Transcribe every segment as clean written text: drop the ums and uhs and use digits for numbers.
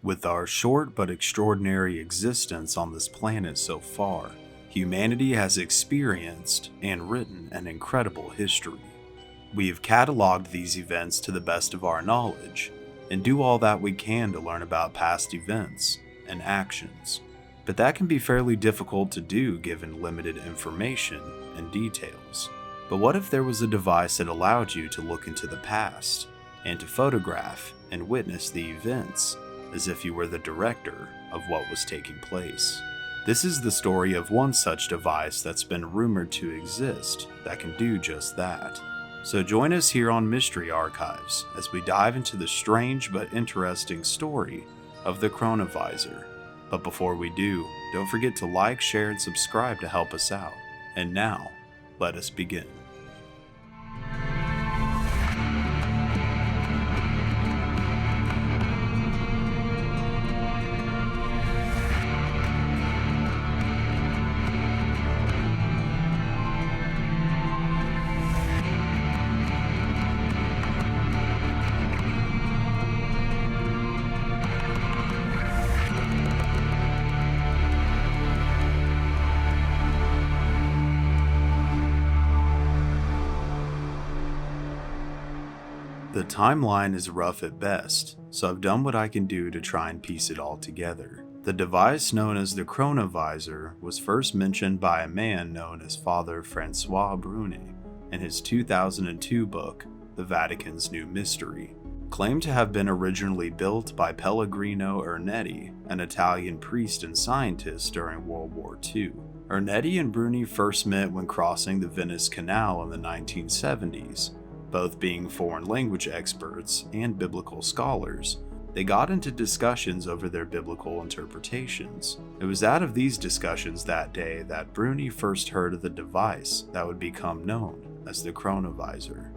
With our short but extraordinary existence on this planet so far, humanity has experienced and written an incredible history. We have cataloged these events to the best of our knowledge and do all that we can to learn about past events and actions. But that can be fairly difficult to do given limited information and details. But what if there was a device that allowed you to look into the past and to photograph and witness the events as if you were the director of what was taking place? This is the story of one such device that's been rumored to exist that can do just that. So join us here on Mystery Archives as we dive into the strange but interesting story of the Chronovisor. But before we do, don't forget to like, share, and subscribe to help us out. And now, let us begin. The timeline is rough at best, so I've done what I can do to try and piece it all together. The device known as the Chronovisor was first mentioned by a man known as Father Francois Bruni in his 2002 book, The Vatican's New Mystery. Claimed to have been originally built by Pellegrino Ernetti, an Italian priest and scientist during World War II. Ernetti and Bruni first met when crossing the Venice Canal in the 1970s. Both being foreign language experts and biblical scholars, they got into discussions over their biblical interpretations. It was out of these discussions that day that Bruni first heard of the device that would become known as the Chronovisor.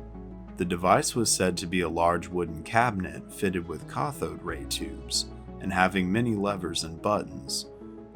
The device was said to be a large wooden cabinet fitted with cathode ray tubes and having many levers and buttons,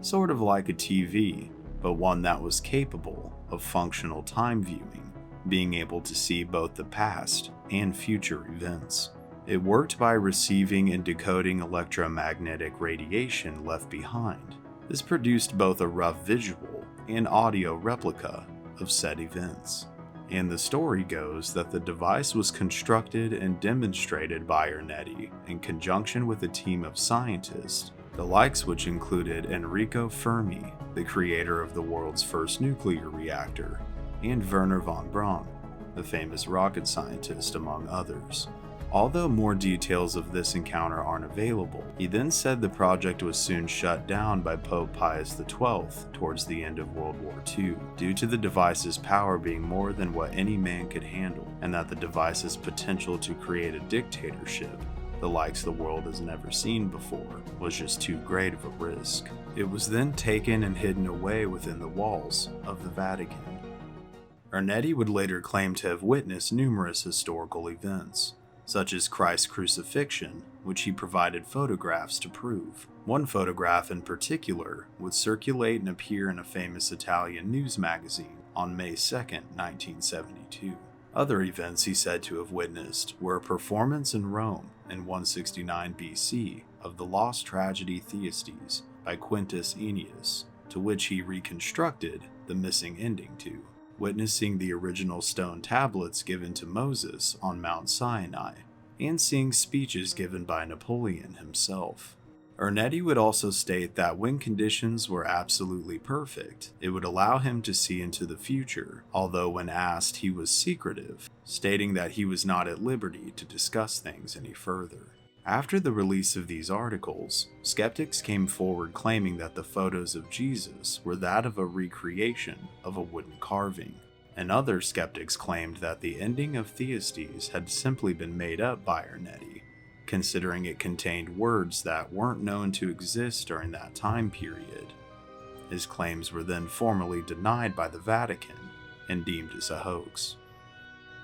sort of like a TV, but one that was capable of functional time viewing, being able to see both the past and future events. It worked by receiving and decoding electromagnetic radiation left behind. This produced both a rough visual and audio replica of said events. And the story goes that the device was constructed and demonstrated by Ernetti in conjunction with a team of scientists, the likes which included Enrico Fermi, the creator of the world's first nuclear reactor, and Wernher von Braun, the famous rocket scientist, among others. Although more details of this encounter aren't available, he then said the project was soon shut down by Pope Pius XII towards the end of World War II, due to the device's power being more than what any man could handle, and that the device's potential to create a dictatorship, the likes the world has never seen before, was just too great of a risk. It was then taken and hidden away within the walls of the Vatican. Ernetti would later claim to have witnessed numerous historical events, such as Christ's crucifixion, which he provided photographs to prove. One photograph in particular would circulate and appear in a famous Italian news magazine on May 2, 1972. Other events he said to have witnessed were a performance in Rome in 169 BC of the lost tragedy Thyestes by Quintus Ennius, to which he reconstructed the missing ending to, witnessing the original stone tablets given to Moses on Mount Sinai, and seeing speeches given by Napoleon himself. Ernetti would also state that when conditions were absolutely perfect, it would allow him to see into the future, although when asked he was secretive, stating that he was not at liberty to discuss things any further. After the release of these articles, skeptics came forward claiming that the photos of Jesus were that of a recreation of a wooden carving, and other skeptics claimed that the ending of Thyestes had simply been made up by Ernetti, considering it contained words that weren't known to exist during that time period. His claims were then formally denied by the Vatican and deemed as a hoax.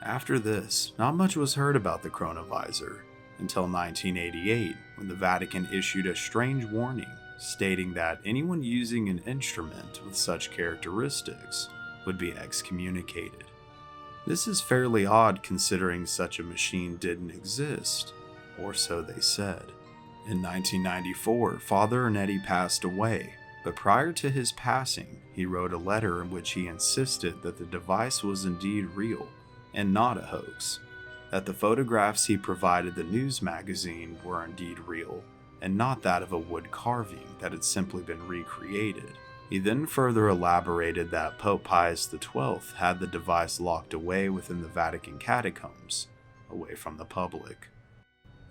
After this, not much was heard about the Chronovisor, until 1988, when the Vatican issued a strange warning stating that anyone using an instrument with such characteristics would be excommunicated. This is fairly odd considering such a machine didn't exist, or so they said. In 1994, Father Ernetti passed away, but prior to his passing, he wrote a letter in which he insisted that the device was indeed real and not a hoax, that the photographs he provided the news magazine were indeed real and not that of a wood carving that had simply been recreated. He then further elaborated that Pope Pius XII had the device locked away within the Vatican catacombs, away from the public.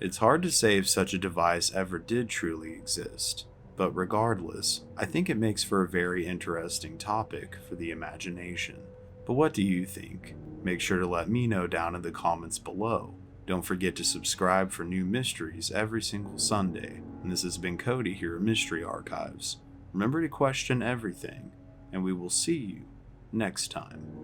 It's hard to say if such a device ever did truly exist, but regardless, I think it makes for a very interesting topic for the imagination. But what do you think? Make sure to let me know down in the comments below. Don't forget to subscribe for new mysteries every single Sunday. And this has been Cody here at Mystery Archives. Remember to question everything, and we will see you next time.